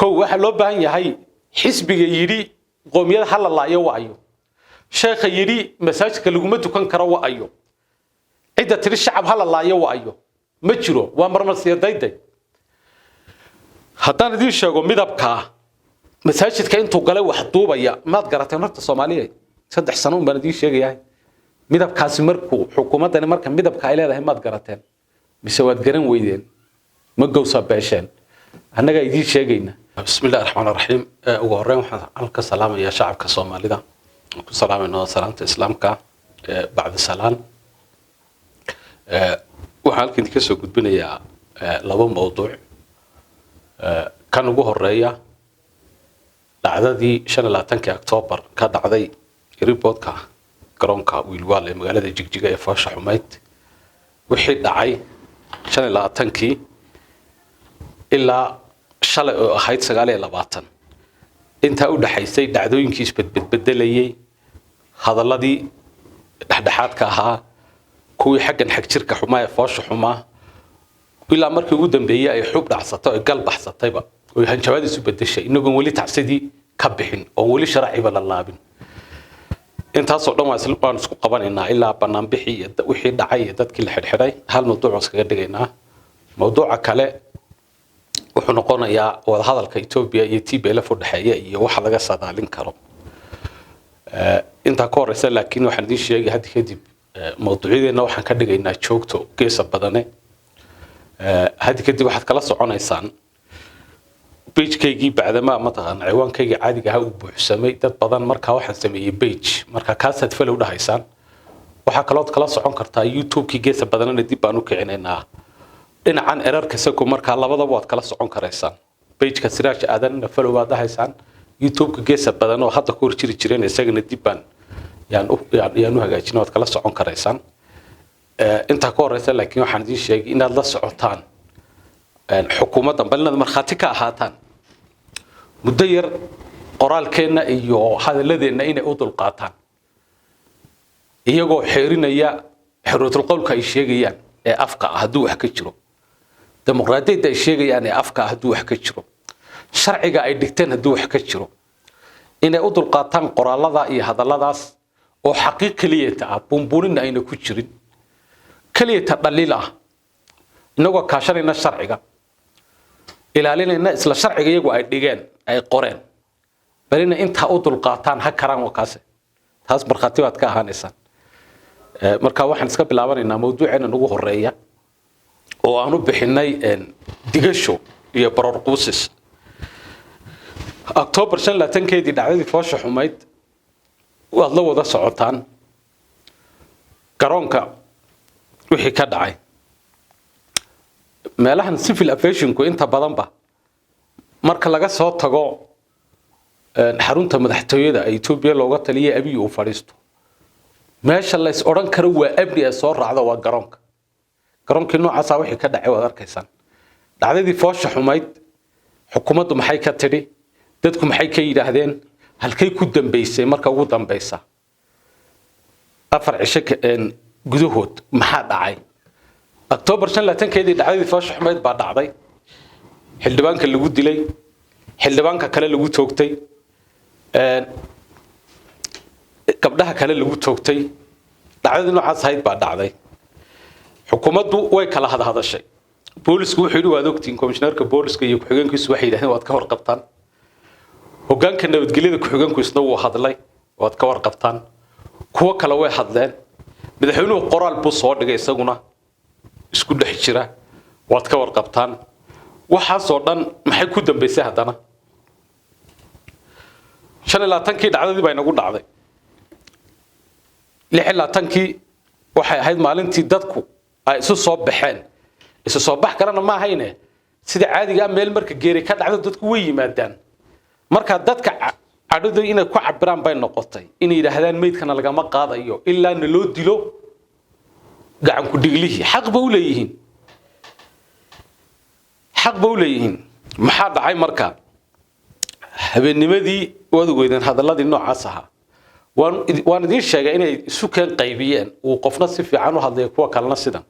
كو واحد لو بان يهي حسب يري قوميات حل الله يوعيو شيخ يري مساج كلمته كان كروا أيو إذا تري الشعب حل الله يوعيو مجرو وامرنا سيدايداي هدان دي شيغو ميدبكا مساجدka intuu galay wax duubaya maad garatay marta Soomaaliyeed 3 sano baan idin sheegay midabkaasi markuu xukuumadani marka midabka ay leedahay maad garateen mise waad garan weydeen ma gowsa beesheen annaga idin sheegayna bismillaahir rahmaanir rahiim ugu horreyn waxaan halka salaamaya shacabka Soomaalida ku salaamayno salaanta islaamka bacda salaan waxaan halkan ka soo gudbinayaa laba mowduuc kan ugu horeeya dhacdadii 25 October ka dhacday reportka garoonka Wiilwaal ee magaalada Jigjiga ee Faasha Xumayd wixii dhacay 25 ilaa shalay oo ahayd 29 inta u dhaxaysay dhacdooyinkii isbedbedelayay hadaladii dhaxdhaxaadka ahaa kuwii xaggan xag jirka xumaa ee Faasha Xumaa ilaa markii ugu dambeeyay ay xub dhacsatay oo gal baxsatayba oo hanjabaad isu bedeshay inagoon wali tacsidii ka bixin oo wali sharciiba la laabin intaas oo dhan waan isku qabanaynaa ilaa banaan bixi wixii dhacay dadkii la xidhxidhay hal mowduuc iskaga dhigaynaa mowduuca kale wuxuu noqonayaa wada hadalka Itoobiya iyo TPLF u dhaxeeya iyo waxa laga saadaalin karo inta ka horeysa laakiin waxaan idin sheegay hadda kadib mowduucyadeena waxaan ka dhigaynaa joogto geesa badane hadda kadib waxaad kala soconaysaan page-kaygii bacdama mataqaan ciwaankayga caadiga ah uu buuxsamay dad badan marka waxaan sameeyay page marka kaasaad follow dhahaysaan waxa kale oo kala socon kartaa YouTube-kii geesa badanna dib baan u kicinaynaa dhinacan errorka sako marka labadaba waad kala socon karaysaan page-ka Siraaj Aadan follow waad dhahaysaan YouTube-ka geesa badan oo hadda ku horjiri jireen isagana dib baan yaan u hagaajin waad kala socon karaysaan inta ka horeysa laakiin waxaan idin sheegay inaad la socotaan xukuumadda balna marxaati ka ahaataan muddo yar qoraalkeena iyo hadalladeena inay u dulqaataan iyagoo xeerinaya xorriyadul qowlka ay sheegayaan ee afka haduu wax ka jiro dimuqraadiyadda ay sheegayaan ee afka haduu wax ka jiro sharciga ay dhigteen haduu wax ka jiro inay u dulqaataan qoraalada iyo hadalladaas oo xaqiiq kaliya ah bumburin ayna ku jirin kaliya dhaliil ah inagoo kaashanayna sharciga ilaalinayna isla sharciga iyagu ay dhigeen ay qoreen balina inta u dulqaataan ha karaan wakaas taas marxaati waad ka ahaanaysan marka waxaan iska bilaabanaynaa mowduuceena ugu horeeya oo aanu bixinay digasho iyo barorquusis October 25 dhacdadii Faasha Xumayd waad la wada socotaan garoonka wixii ka dhacay meelahan civil aviation ku inta badan ba marka laga soo tago xarunta madaxtooyada Itoobiya looga taliyay Abiy uu fariisto meesha la is oran karo waa abri soo raacdo waa garoonkii noocaas ah wixii ka dhacay waad arkaysaan dhacdadii Faasha Xumayd xukuumaddu maxay ka tiri dadku maxay ka yiraahdeen halkay ku dambeysay marka ugu dambaysa afar cisho gudahood maxaa dhacay October 25 dhacdadii Faasha Xumayd baa dhacday xildhibaanka lagu dilay xildhibaanka kale lagu toogtay gabdhaha kale lagu toogtay dhacdadii noocaas ahayd baa dhacday xukuumaddu way kala hadashay boolisku wuxuu yiri waad ogtiin komishnarka booliska iyo ku-xigeenkiisu waxay yiraahdeen waad ka warqabtaan hoggaanka nabadgelyada ku-xigeenku isna wuu hadlay waad ka warqabtaan kuwa kale way hadleen madaxweynuhu qoraal buu soo dhigay isaguna isku dhex jira waad ka warqabtaan waxa soo dhan maxay ku dambeysay hadana 25 dhacdadii bay nagu dhacday 26 waxay ahayd maalintii dadku ay isu soo baxeen isu soo bax karana ma ahayne sida caadiga meel marka geeri ka dhacdo dadku way yimaadaan marka dadka cadhadu inay ku cabiraan bay noqotay inay yiraahdaan meydkana laga ma qaadayo ilaa in loo dilo gacan ku dhiglihi xaq buu leeyihiin maxaa dhacay marka habeennimadii wadagoydeen hadaladii noocaas ah waan idin sheegay inay isu keen qaybiyeen oo qofna si fiican u hadlay kuwa kalena sidan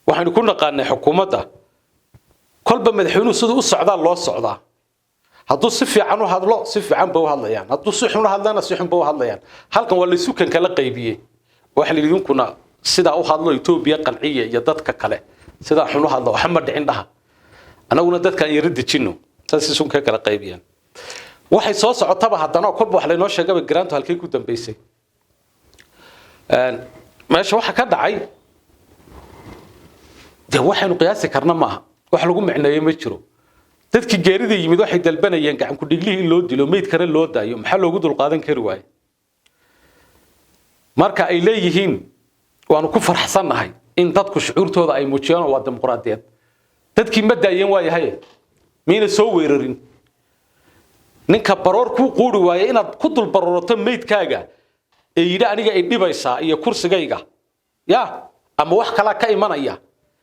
waxaan ku naqaanay xukuumadda kolba madaxweynuhu sidoo u socdaa loo socdaa hadduu si fiican u hadlo si fiican buu hadlayaan hadduu si xun u hadlana si xun buu hadlayaan halkan waa la isu kan kala qaybiyay waxa la idinkuna sida u hadlo Itoobiya qanciye iyo dadka kale sida xun u hadlo waxa ma dhicin dhaha anaguna dadka aan yarid jino taas isu kan kala qaybiyaan waxay soo socotaba haddana kolba wax la inoo sheegay garaantu halkii ku dambeysay meesha waxa ka dhacay waxaanu qiyaasi karna maaha wax lagu macneeyay ma jiro dadkii geerida yimid waxay dalbanayeen gacan ku dhiglihii loo dilo meed kale loo daayo maxaa loogu dul qaadan kari waayay marka ay leeyihiin waanu ku faraxsanahay in dadku shucuurtooda ay muujiyaan waa dimuqraadiyad dadkii ma daayeen waayahay miina soo weerarin ninka baroor ku quuri waayay inaad ku dul baroorato meedkaaga ee yiri aniga ay dhibaysaa iyo kursigayga ya ama wax kala ka imanaya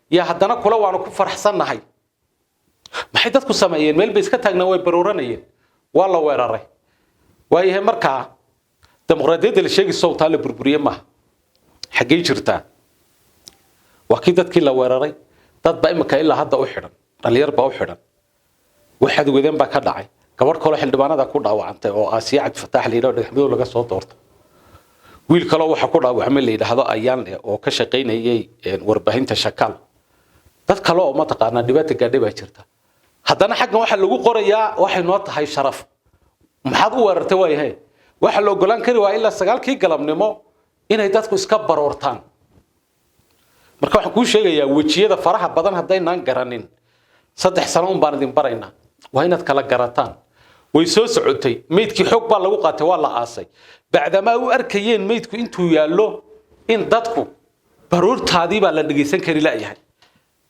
ya haddana kula waanu ku faraxsanahay maxay dadku sameeyeen meel bay iska taagnaa way barooranayeen waa la weeraray waayahay markaa dimuqraadiyadda la sheegay sawtaa la burburiyay ma xagee jirtaa waqti dadkii la weeraray dad ba imika ilaa hadda u xidhan dhalinyar ba u xidhan waxaad wadeen ba ka dhacay gabadh kale xildhibaanada ku dhaawacantay oo Aasiya Cabdi Fataax leeyahay dhexdooda laga soo doortay wiil kale waxa ku dhaawacmay leeyahay ayaan oo ka shaqeynayay warbaahinta shakaal dad kale oo ma taqaana dibadda gaadhay ba jirta haddana xaggan waxa lagu qorayaa waxay noo tahay sharaf maxaad u weerartay waayahay waxa loo golaan kari waa ilaa 9kii galabnimo inay dadku iska baroortaan marka waxaan ku sheegayaa wajiyada faraha badan hadaynaan garanin 3 sano baan idin baraynaa waa inaad kala garataan way soo socotay meedkii xog baa lagu qaatay waa la aasay bacdama uu arkayeen meedku intuu yaallo in dadku baroortaadii baa la dhageysan kari laayahay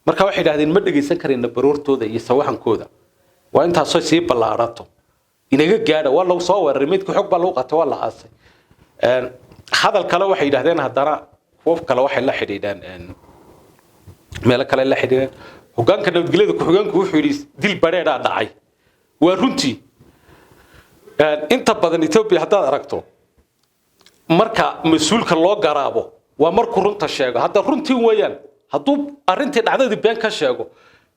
marka waxay yiraahdeen ma dhageysan kareen baroortooda iyo sawaxankooda waa inta soo sii ballaarato inaga gaadha waa lagu soo weeraray meedku xog baa lagu qaatay waa la aasay hadal kale waxay yiraahdeen haddana qof kale waxay la xidhiidhaan meel kale la xidhiidhaan hogaanka nabadgelyada ku hogaanku wuxuu yiri dil bareeda dhacay waa runtii inta badan Itoobiya hadaad aragto marka mas'uulka loo garaabo waa markuu runta sheego hadda runtii weeyaan hadduu arintii dhacdadii been ka sheego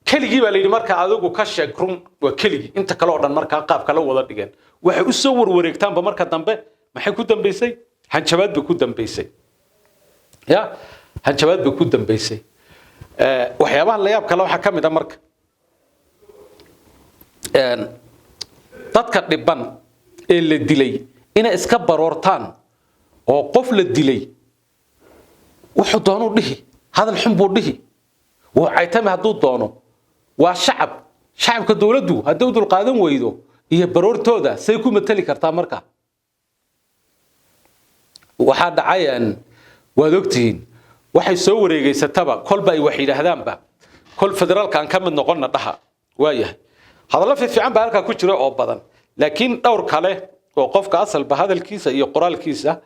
keligii baa leeyahay marka adigu ka sheeg run waa keligii inta kale oo dhan marka qaab kale wada dhigeen waxay u soo warwareegtaanba marka dambe maxay ku dambeysay hanjabaad bay ku dambeysay ya hanjabaad bay ku dambeysay waxyaabaha la yaab kale waxa kamid ah marka dadka dhiban ee la dilay inay iska baroortaan oo qof la dilay wuxuu doono dhihi hadal xun buu dhihi waa aytama haduu doono waa shacabka dawladdu haduu dul qaadan weydo iyo baroortooda say ku matali kartaa marka waxa dhacayaan waad ogtiin waxay soo wareegaysataba kolba ay wax yiraahdaan kol federaalka aan ka mid noqonna dhaha waayahay hadallo fiican baa halka ku jira oo badan laakiin dhowr kale oo qofka asalba hadalkiisa iyo qoraalkiisa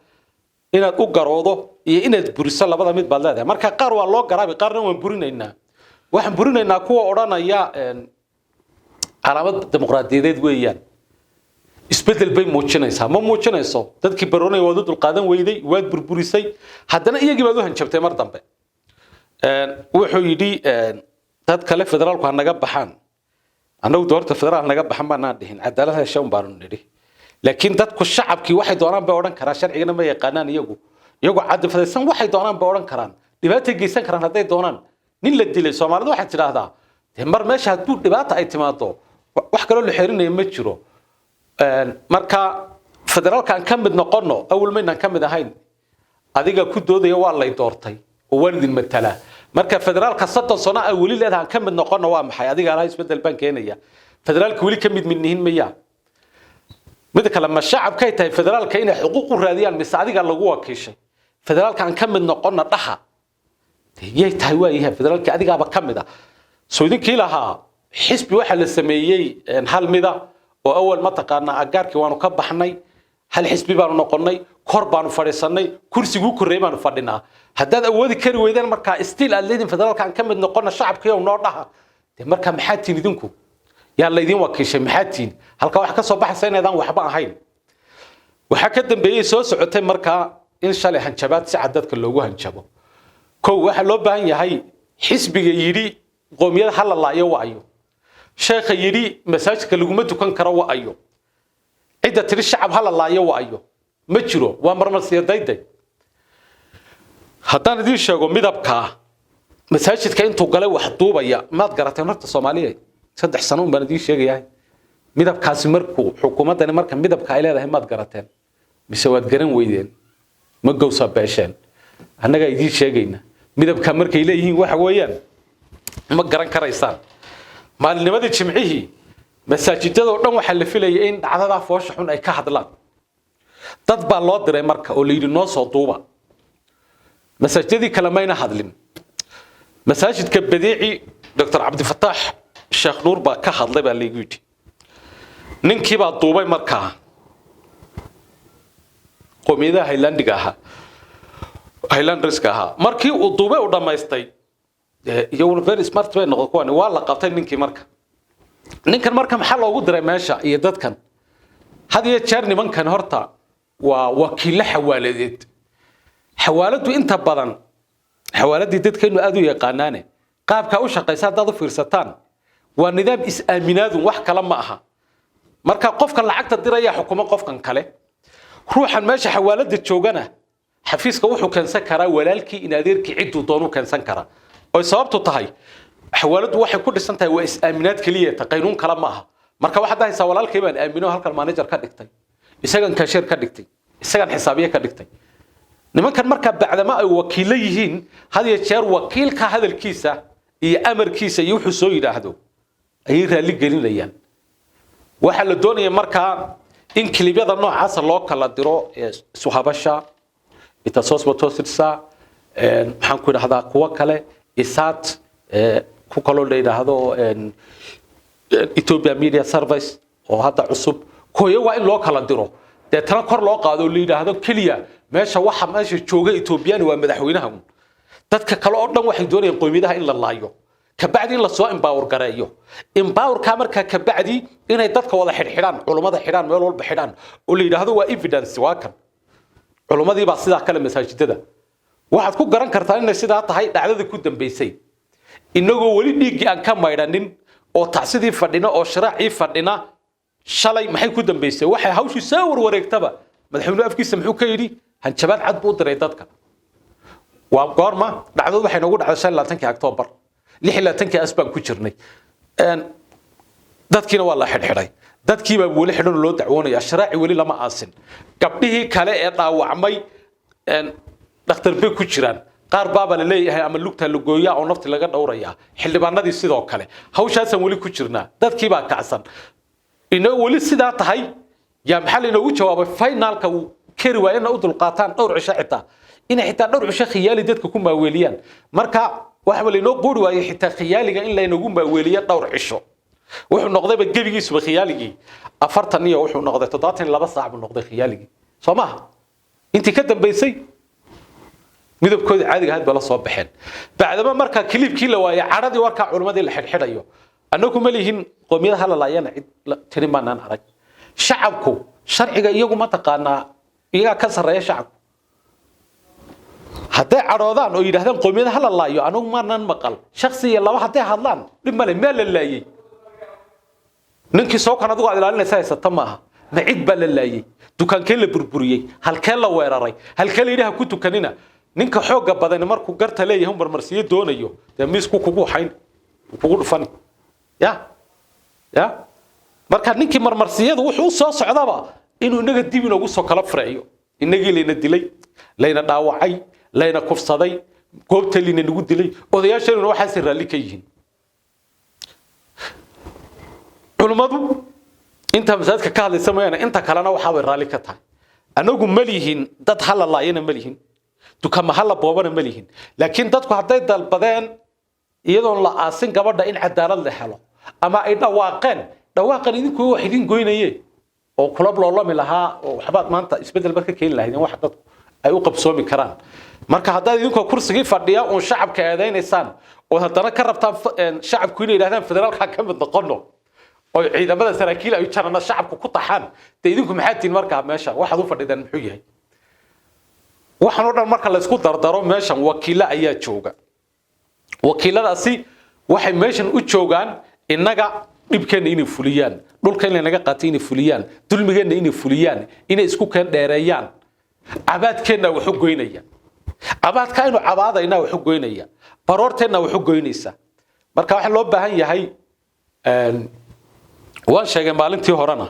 inaad u garoodo iyo inaad buriso labada mid baad leedahay marka qaar waa loo garaabi qaarna waan burinaynaa waxaan burinaynaa kuwa oranaya calaamad dimuqraadiyadeed weeyaan isbedel bay muujinaysaa ma muujinayso dadkii baroonay wada dul qaadan weyday waad burburisay haddana iyagii baad u hanjabtay mar dambe wuxuu yidhi dad kale federaalku ha naga baxaan anagu doorta federaal naga baxan baan dhihin cadaalad heshan baan nidhi laakiin dadku shacabkii waxay doonaan bay oran karaan sharcigana ma yaqaanaan iyagu cad fadaysan waxay doonaan bay oran karaan dhibaato geysan karaan haday doonaan nin la dilay Soomaalidu waxay tiraahdaa mar meesha haduu dhibaato ay timaado wax kale oo xiriirnay ma jiro marka federaalka aan ka mid noqono awal ma inaan ka mid ahayn adiga ku doodaya waa lay doortay oo walidin matala marka federaalka 30 sano ay wali leedahay ka mid noqono waa maxay adiga aan isbedel baan keenaya federaalka wali ka mid midnihin maya mid kale ma shacabka ay tahay federaalka inay xuquuq u raadiyaan mise adiga lagu wakiishay federaalka aan ka mid noqono dhaha yey tahay waayahay federaalka adiga ba ka mid ah soo idinkii lahaa xisbi waxa la sameeyay hal mida oo awal ma taqaana agaarkii waanu ka baxnay hal xisbi baanu noqonay kor baanu fadhiisanay kursigu koreey baanu fadhinaa haddaad awoodi kari weydaan marka still aad leedin federaalka aan ka mid noqono shacabkii oo noo dhaha marka maxaa tiin idinku yaa la idin wakiishay maxaa tiin halka wax ka soo baxaysa inaydan waxba ahayn waxa ka dambeeyay soo socotay marka in shalay hanjabaad si cadadka loogu hanjabo kow waxa loo baahan yahay xisbiga yiri qoomiyada hal la iyo waayo sheekha yiri masaajidka laguma tukan karo waa ayo cida tiri shacab hala laayo waa ayo ma jiro waa marmarsiyadayday haddaan idin sheego midabka masaajidka intuu galay wax duubaya maad garateen horta Soomaaliyeed 3 sano baan idin sheegayaa midabkaasi markuu xukuumadani marka midabka ay leedahay maad garateen mise waad garan weydeen ma gowsa beesheen annaga idin sheegayna midabka markay leeyihiin waxa weeyaan ma garan karaysaan maalnimadii jimcihii masaajidada oo dhan waxa la filayay in dhacdada foosha xun ay ka hadlaan dad baa loo diray marka oo leeyid noo soo duuba masaajidii kala mayna hadlin masaajidka badiici Dr. Abdi Fattah Sheekh Nuur baa ka hadlay baa leeyahay ninkii baa duubay markaa qomiyada Highlanders-ka ahaa markii uu duubay u dhameystay iyaguna very smart way noqon kuwan waa la qabtay ninkii marka ninkan marka maxaa loogu diray meesha iyo dadkan hadiye jeer nimankan horta waa wakiil xawaaladeed xawaaladu inta badan xawaaladii dadkeenu aad u yaqaanaane qaabka u shaqeysa dad u fiirsataan waa nidaam is-aaminaadu wax kala ma aha marka qofka lacagta diraya xukumo qofkan kale ruuxan meesha xawaalada joogana xafiiska wuxuu keensan karaa walaalkii in adeerkii ciduu doonu keensan karaa oo sababtu tahay xawaaladu waxay ku dhisan tahay waa is-aaminaad kaliya taqaynuun kala ma aha marka waxa dahaysa walaalkii baan aamino halkan manager ka dhigtay isagan cashier ka dhigtay isagan xisaabiye ka dhigtay nimankan marka bacdama ay wakiil yihiin hadiye jeer wakiilka hadalkiisa iyo amarkiisa iyo wuxuu soo yiraahdo ay raali gelinayaan waxa la doonaya marka in klibyada noocaas loo kala diro suhabasha itasoosbatosirsa maxaan ku yiraahdaa kuwa kale isaat ku kala leeyahay Ethiopia Media Service oo hadda cusub kooyo waa in loo kala diro deetana kor loo qaado leeyahay kaliya meesha waxa meesha jooga Ethiopian waa madaxweynaha dadka kale oo dhan waxay doonayaan qoomiyadaha in la laayo ka bacdi in la soo empower gareeyo empower ka marka ka bacdi inay dadka wada xidhxidhaan culimada xidhaan meel walba xidhaan oo la yiraahdo waa evidence waa kan culimadii baa sidaa kale masaajidada waxaad ku garan kartaa in sidaa tahay dhacdada ku dambeysay inagoo wali dhiigi aan ka maydhanin oo tacsidii fadhina oo sharaacii fadhina shalay maxay ku dambeysay waxay hawshii soo warwareegtaba madaxweynuhu afkiisa muxuu ka yiri hanjabaad cad buu diray dadka waa goorma dhacdadu waxay nagu dhacday 25 October 26 asbaan ku jirnay dadkiina waa la xidhxidhay dadkii baa wali xidhan loo dacwoonaya sharaaci wali lama aasin gabdhihii kale ee dhaawacmay dhakhtar bay ku jiraan qaar baaba la leeyahay ama lugta la gooyaa oo nafti laga dhowraya xildhibaanadii sidoo kale hawshaasan wali ku jirnaa dadkii baa kacsan inoo wali sidaa tahay yaa maxal inoogu jawaabay finalka uu kari waayna u dulqaataan dhowr cisho xitaa in xitaa dhowr cisho khiyaali dadka ku maaweeliyaan marka waxa wali inoo qoori waayay xitaa khiyaaliga in la inoogu maaweeliyo dhowr cisho wuxuu noqday gabigiisu khiyaaligii 40 iyo wuxuu noqday 72 saac buu noqday khiyaaligii Soomaha intii ka dambeysay midabkooda caadiga aad bala soo baxeen bacdama marka klibkii la waayay caradii warka culimadii la xidhxidhayo annagu ma lihin qoomiyada hala laayana cid tani maanaan arag shacabku sharciga iyagu ma taqaanaa iyaga ka sareeya shacabku haday caroodaan oo yiraahdaan qoomiyada hala laayo anagu maanaan maqal shakhsiga laba haday hadlaan dhib male meel la laayay ninkii soo kan adigu ilaalinaysa haysata maaha ma cid baa la laayay dukaankee la burburiyay halkee la weeraray halkee la yiraahdo ku tukanina ninka xooga badan markuu garta leeyahay marmarsiyo doonayo miisku kugu hayn kugu dhufan ya marka ninkii marmarsiyadu wuxuu soo socdaba inuu inaga dib inoogu soo kala farayo inagii leena dilay leena dhaawacay leena kufsaday goobta leena nagu dilay odayaasheenuna waxa si raali ka yihiin culimadu inta masaajidka ka hadlaysa mooyana inta kalena waxa way raali ka tahay anagu malihin dad hal laayana malihin dukama hal boobana malihin laakiin dadku haday dalbadeen iyadoo la aasin gabadha in cadaalad la helo ama ay dhawaaqan idinku wax idin goynayeen oo kulab loolami lahaa oo waxbaad maanta isbedel barka keen lahaydeen wax dadku ay u qabsoomi karaan marka hadaa idinku kursiga fadhiya oo shacabka eedeynaysan oo hadana ka rabtaan shacabku inay yiraahdaan federaalka ka mid noqono oo ciidamada saraakiil ay jarana shacabku ku taxaan idinku maxaa tiin marka meesha waxaad u fadhidaan muxuu yahay waxaan oo dhan marka la isku dardaro meeshan wakiila ayaa jooga wakiiladaasi waxay meeshan u joogaan inaga dhibkeena inay fuliyaan dhulkeena naga qaatay inay fuliyaan dulmigeena inay fuliyaan inay isku keen dheereeyaan abaadkeena wax u goynayaan abaadka inuu abaadayna wax u goynaya baroorteena wax u goynaysa marka waxa loo baahan yahay waan sheegay maalintii horena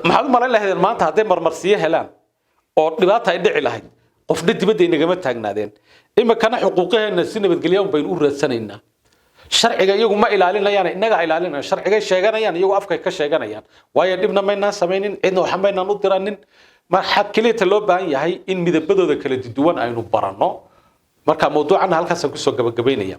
maxaad ma leeyahay maanta haday marmarsiye helaan oo dhibaato ay dhici lahayd qofna dibadda inagama taagnaadeen imikana xuquuqaheena si nabadgelyo baynu u raadsanaynaa sharciga iyagu ma ilaalinayaan inaga ilaalinayaan sharciga sheeganayaan iyagu afkay ka sheeganayaan waayo dibna maynaan sameeynin cidna waxa maynaan u diranin marxad kaliya loo baahan yahay in midabadooda kala duwan aynu baranno marka mawduucana halkaas ku soo gabagabeynaya